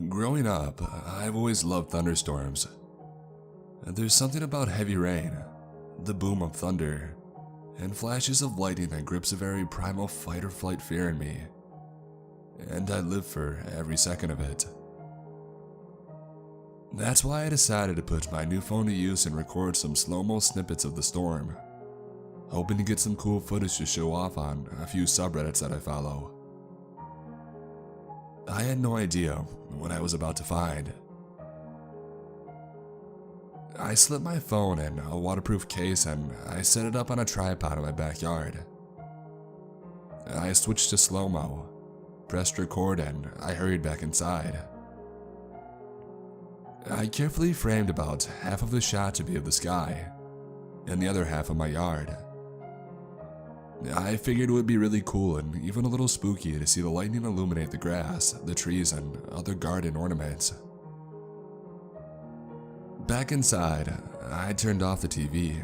Growing up, I've always loved thunderstorms. There's something about heavy rain, the boom of thunder, and flashes of lightning that grips a very primal fight or flight fear in me. And I live for every second of it. That's why I decided to put my new phone to use and record some slow-mo snippets of the storm, hoping to get some cool footage to show off on a few subreddits that I follow. I had no idea what I was about to find. I slipped my phone in a waterproof case and I set it up on a tripod in my backyard. I switched to slow-mo, pressed record, and I hurried back inside. I carefully framed about half of the shot to be of the sky, and the other half of my yard. I figured it would be really cool and even a little spooky to see the lightning illuminate the grass, the trees, and other garden ornaments. Back inside, I turned off the TV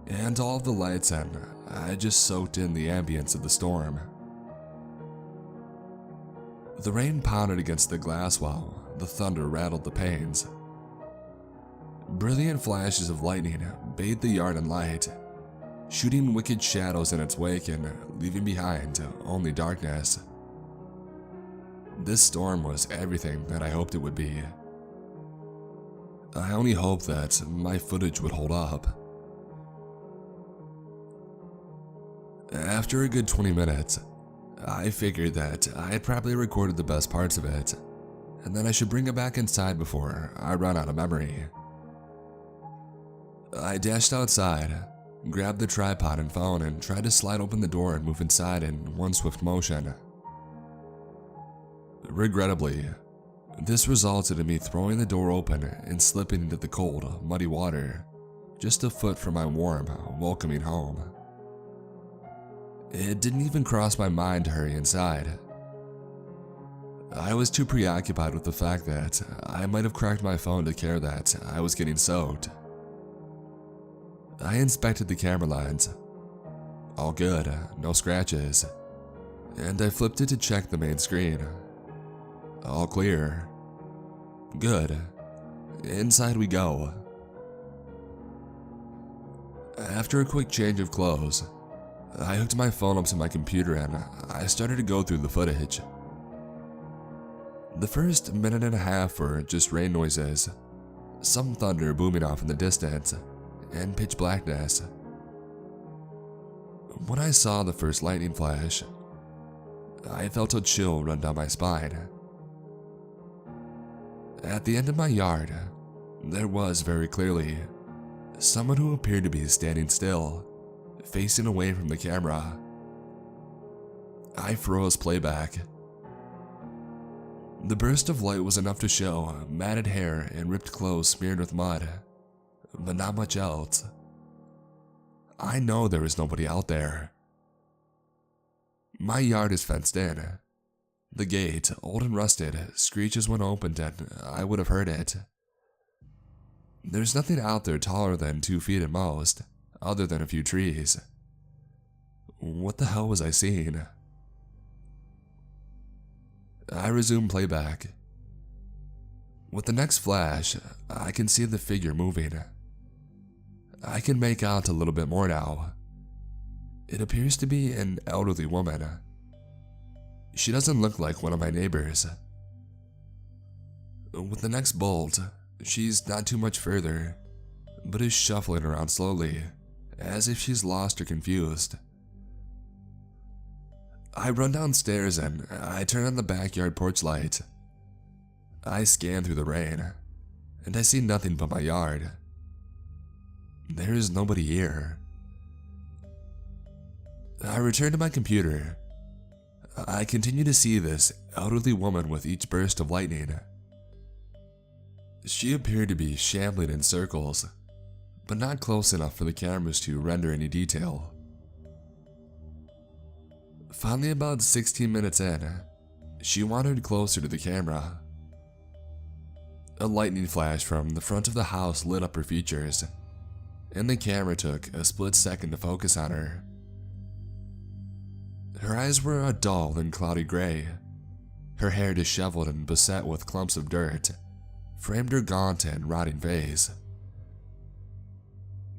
and all of the lights, and I just soaked in the ambience of the storm. The rain pounded against the glass while the thunder rattled the panes. Brilliant flashes of lightning bathed the yard in light, shooting wicked shadows in its wake and leaving behind only darkness. This storm was everything that I hoped it would be. I only hoped that my footage would hold up. After a good 20 minutes, I figured that I had probably recorded the best parts of it, and then I should bring it back inside before I run out of memory. I dashed outside, grabbed the tripod and phone, and tried to slide open the door and move inside in one swift motion. Regrettably, this resulted in me throwing the door open and slipping into the cold, muddy water, just a foot from my warm, welcoming home. It didn't even cross my mind to hurry inside. I was too preoccupied with the fact that I might have cracked my phone to care that I was getting soaked. I inspected the camera lens. All good, no scratches. And I flipped it to check the main screen. All clear. Good. Inside we go. After a quick change of clothes, I hooked my phone up to my computer and I started to go through the footage. The first minute and a half were just rain noises, some thunder booming off in the distance, and pitch blackness. When I saw the first lightning flash, I felt a chill run down my spine. At the end of my yard, there was very clearly someone who appeared to be standing still, facing away from the camera. I froze playback. The burst of light was enough to show matted hair and ripped clothes smeared with mud, but not much else. I know there is nobody out there. My yard is fenced in. The gate, old and rusted, screeches when opened and I would have heard it. There's nothing out there taller than 2 feet at most, other than a few trees. What the hell was I seeing? I resumed playback. With the next flash, I can see the figure moving. I can make out a little bit more now. It appears to be an elderly woman. She doesn't look like one of my neighbors. With the next bolt, she's not too much further, but is shuffling around slowly, as if she's lost or confused. I run downstairs and I turn on the backyard porch light. I scan through the rain, and I see nothing but my yard. There is nobody here. I return to my computer. I continue to see this elderly woman with each burst of lightning. She appeared to be shambling in circles, but not close enough for the cameras to render any detail. Finally, about 16 minutes in, she wandered closer to the camera. A lightning flash from the front of the house lit up her features, and the camera took a split second to focus on her. Her eyes were a dull and cloudy gray, Her hair disheveled and beset with clumps of dirt framed her gaunt and rotting face.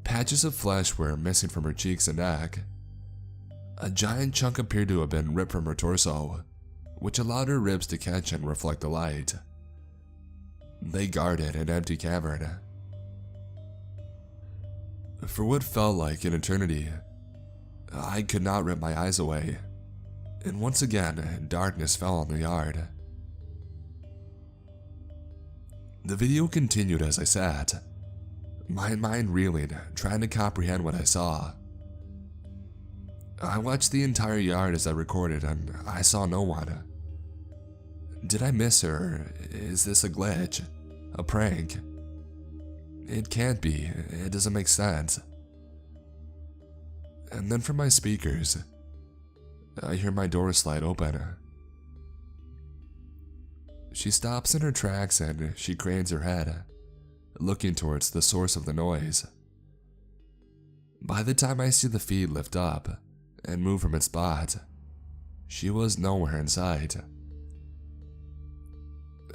Patches of flesh were missing from her cheeks and neck. A giant chunk appeared to have been ripped from her torso, which allowed her ribs to catch and reflect the light. They guarded an empty cavern. For what felt like an eternity, I could not rip my eyes away, and once again, darkness fell on the yard. The video continued as I sat, my mind reeling, trying to comprehend what I saw. I watched the entire yard as I recorded, and I saw no one. Did I miss her? Is this a glitch? A prank? It can't be. It doesn't make sense. And then from my speakers, I hear my door slide open. She stops in her tracks and she cranes her head, looking towards the source of the noise. By the time I see the feed lift up and move from its spot, she was nowhere in sight.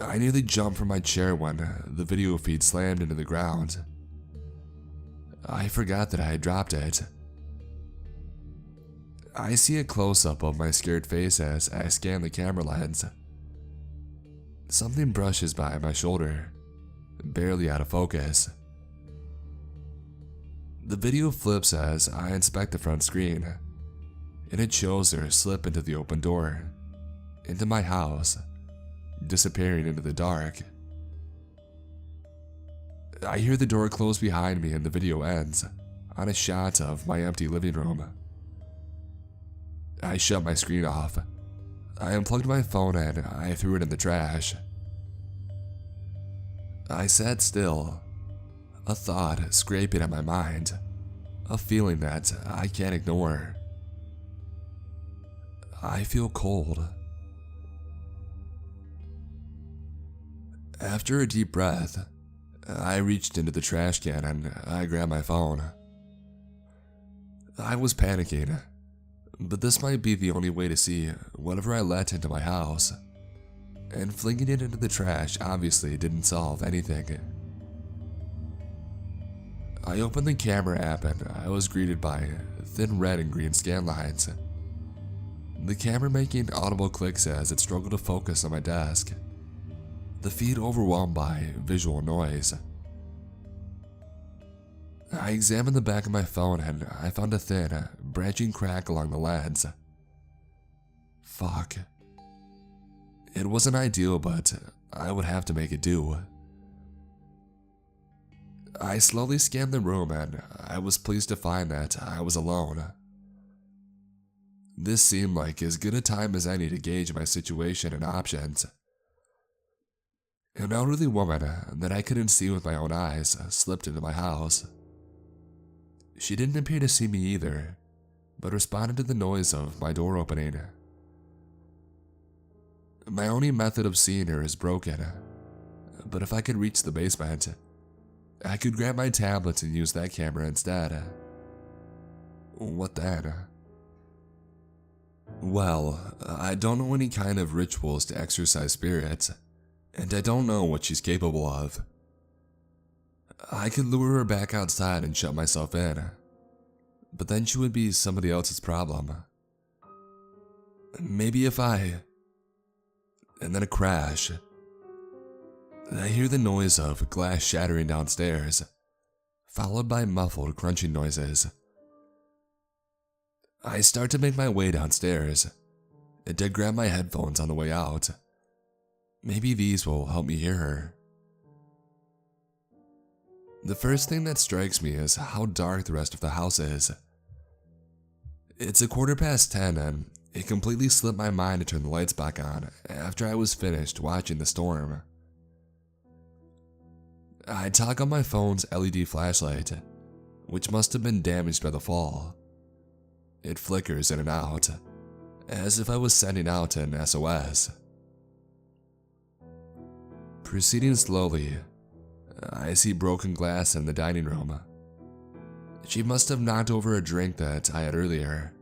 I nearly jumped from my chair when the video feed slammed into the ground. I forgot that I had dropped it. I see a close-up of my scared face as I scan the camera lens. Something brushes by my shoulder, barely out of focus. The video flips as I inspect the front screen, and it shows her slip into the open door, into my house, disappearing into the dark. I hear the door close behind me and the video ends on a shot of my empty living room. I shut my screen off. I unplugged my phone and I threw it in the trash. I sat still, a thought scraping at my mind, a feeling that I can't ignore. I feel cold. After a deep breath, I reached into the trash can and I grabbed my phone. I was panicking, but this might be the only way to see whatever I let into my house, and flinging it into the trash obviously didn't solve anything. I opened the camera app and I was greeted by thin red and green scan lines. The camera making audible clicks as it struggled to focus on my desk, the feed overwhelmed by visual noise. I examined the back of my phone and I found a thin, branching crack along the lens. Fuck. It wasn't ideal, but I would have to make it do. I slowly scanned the room and I was pleased to find that I was alone. This seemed like as good a time as any to gauge my situation and options. An elderly woman that I couldn't see with my own eyes slipped into my house. She didn't appear to see me either, but responded to the noise of my door opening. My only method of seeing her is broken, but if I could reach the basement, I could grab my tablet and use that camera instead. What then? Well, I don't know any kind of rituals to exorcise spirits, and I don't know what she's capable of. I could lure her back outside and shut myself in, but then she would be somebody else's problem. Maybe if I... And then a crash. I hear the noise of glass shattering downstairs, followed by muffled crunching noises. I start to make my way downstairs, and I grab my headphones on the way out. Maybe these will help me hear her. The first thing that strikes me is how dark the rest of the house is. It's 10:15 and it completely slipped my mind to turn the lights back on after I was finished watching the storm. I toggle my phone's LED flashlight, which must have been damaged by the fall. It flickers in and out, as if I was sending out an SOS. Proceeding slowly, I see broken glass in the dining room. She must have knocked over a drink that I had earlier.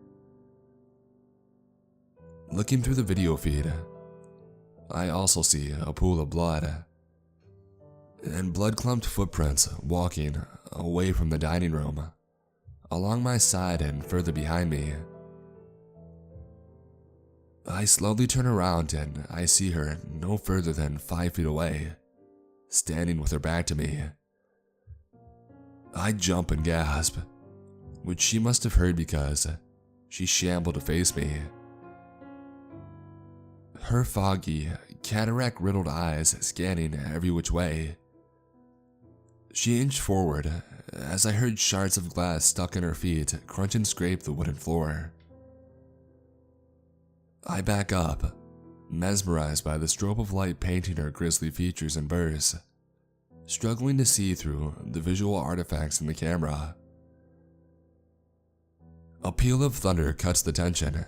Looking through the video feed, I also see a pool of blood, and blood-clumped footprints walking away from the dining room, along my side and further behind me. I slowly turn around and I see her no further than 5 feet away, standing with her back to me. I jump and gasp, which she must have heard because she shambled to face me. Her foggy, cataract-riddled eyes scanning every which way. She inched forward as I heard shards of glass stuck in her feet crunch and scrape the wooden floor. I back up, mesmerized by the strobe of light painting her grisly features and bursts, struggling to see through the visual artifacts in the camera. A peal of thunder cuts the tension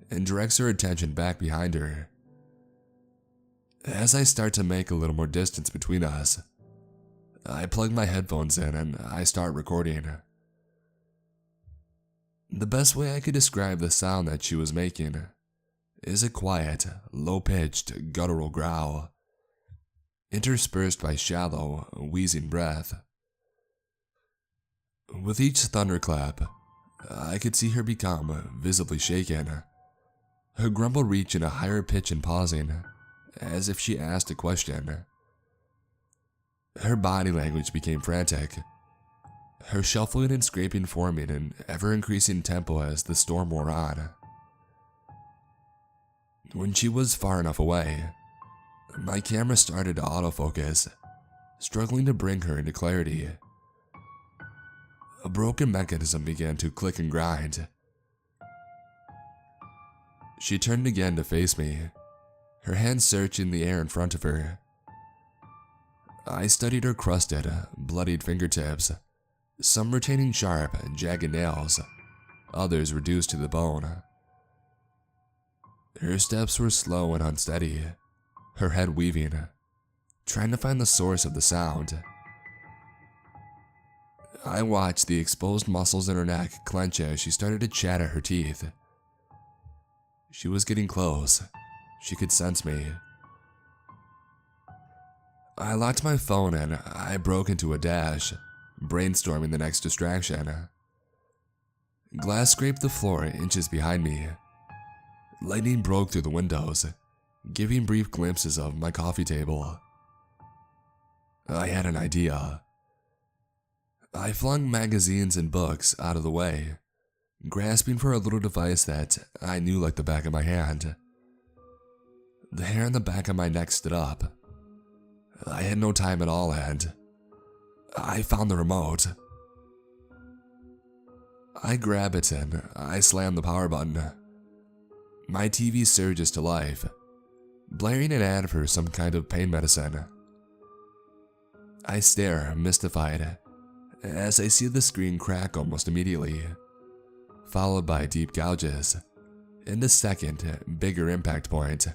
and directs her attention back behind her. As I start to make a little more distance between us, I plug my headphones in and I start recording. The best way I could describe the sound that she was making is a quiet, low-pitched, guttural growl, interspersed by shallow, wheezing breath. With each thunderclap, I could see her become visibly shaken, her grumble reaching a higher pitch and pausing, as if she asked a question. Her body language became frantic, her shuffling and scraping forming an ever-increasing tempo as the storm wore on. When she was far enough away, my camera started to autofocus, struggling to bring her into clarity. A broken mechanism began to click and grind. She turned again to face me, her hands searching the air in front of her. I studied her crusted, bloodied fingertips, some retaining sharp, jagged nails, others reduced to the bone. Her steps were slow and unsteady, her head weaving, trying to find the source of the sound. I watched the exposed muscles in her neck clench as she started to chatter her teeth. She was getting close. She could sense me. I locked my phone and I broke into a dash, brainstorming the next distraction. Glass scraped the floor inches behind me. Lightning broke through the windows, giving brief glimpses of my coffee table. I had an idea. I flung magazines and books out of the way, grasping for a little device that I knew like the back of my hand. The hair on the back of my neck stood up. I had no time at all and I found the remote. I grab it and I slam the power button. My TV surges to life, blaring an ad for some kind of pain medicine. I stare, mystified, as I see the screen crack almost immediately, followed by deep gouges, and a second, bigger impact point.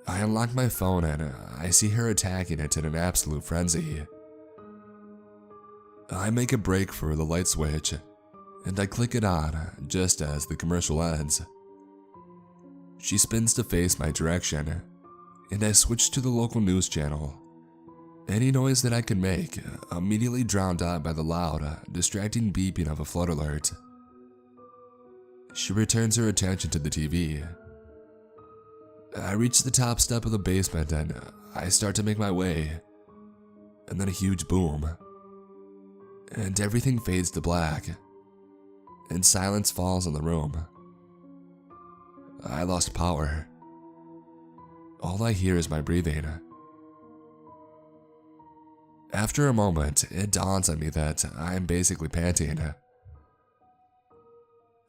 I unlock my phone and I see her attacking it in an absolute frenzy. I make a break for the light switch, and I click it on just as the commercial ends. She spins to face my direction, and I switch to the local news channel. Any noise that I can make immediately drowned out by the loud, distracting beeping of a flood alert. She returns her attention to the TV. I reach the top step of the basement and I start to make my way, and then a huge boom, and everything fades to black, and silence falls on the room. I lost power. All I hear is my breathing. After a moment, it dawns on me that I am basically panting.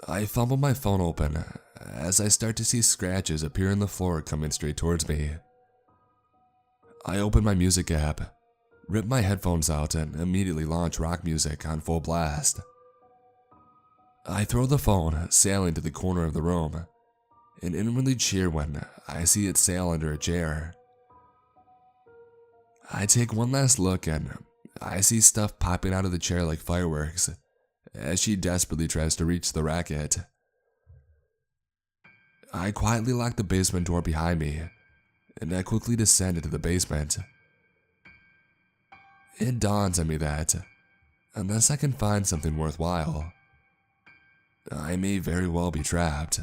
I fumble my phone open as I start to see scratches appear on the floor coming straight towards me. I open my music app, rip my headphones out, and immediately launch rock music on full blast. I throw the phone sailing to the corner of the room and inwardly cheer when I see it sail under a chair. I take one last look and I see stuff popping out of the chair like fireworks as she desperately tries to reach the racket. I quietly locked the basement door behind me, and I quickly descended to the basement. It dawns on me that, unless I can find something worthwhile, I may very well be trapped.